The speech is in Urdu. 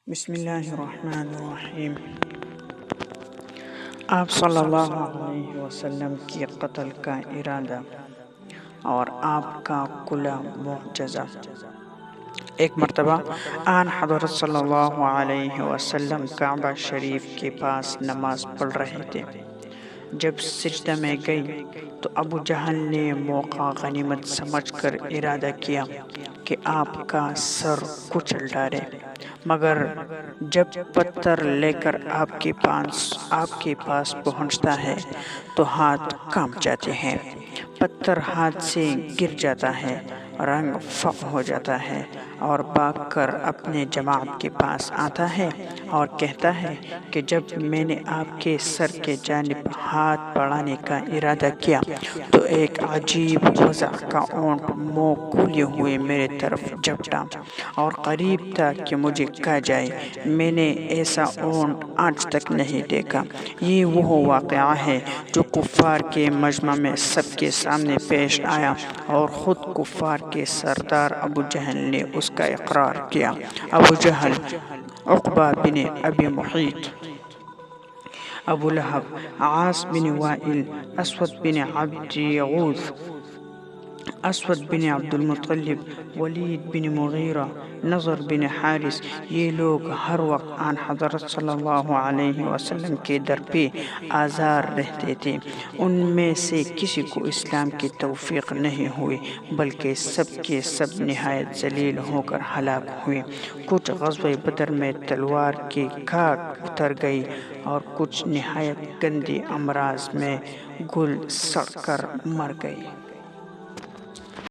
بسم اللہ الرحمن الرحیم۔ آپ صلی اللہ علیہ وسلم کی قتل کا ارادہ اور آپ کا کلا معجزہ۔ ایک مرتبہ آن حضرت صلی اللہ علیہ وسلم کعبہ شریف کے پاس نماز پڑھ رہے تھے۔ جب سجدہ میں گئی تو ابو جہل نے موقع غنیمت سمجھ کر ارادہ کیا کہ آپ کا سر کچل ڈالے، مگر جب پتھر لے کر آپ کے پاس پہنچتا ہے تو ہاتھ کانپ جاتے ہیں، پتھر ہاتھ سے گر جاتا ہے، رنگ فق ہو جاتا ہے اور بھاگ کر اپنے جماعت کے پاس آتا ہے اور کہتا ہے کہ جب میں نے آپ کے سر کے جانب ہاتھ بڑھانے کا ارادہ کیا تو ایک عجیب وضع کا اونٹ منہ کھولے ہوئے میرے طرف جھپٹا اور قریب تھا کہ مجھے کھا جائے۔ میں نے ایسا اونٹ آج تک نہیں دیکھا۔ یہ وہ واقعہ ہے جو کفار کے مجمع میں سب کے سامنے پیش آیا اور خود کفار کے سردار ابو جہل نے اس کا اقرار کیا۔ ابو جہل، عقبہ بن ابی معیط، ابو لہب، عاص بن وائل، اسود بن عبد یغوث، اسود بن عبد المطلب، ولید بن مغیرہ، نضر بن حارث، یہ لوگ ہر وقت آن حضرت صلی اللہ علیہ وسلم کے در پہ آزار رہتے تھے۔ ان میں سے کسی کو اسلام کی توفیق نہیں ہوئی، بلکہ سب کے سب نہایت ذلیل ہو کر ہلاک ہوئے۔ کچھ غزوہ بدر میں تلوار کی کھاٹ اتر گئی اور کچھ نہایت گندے امراض میں گل سڑ کر مر گئے۔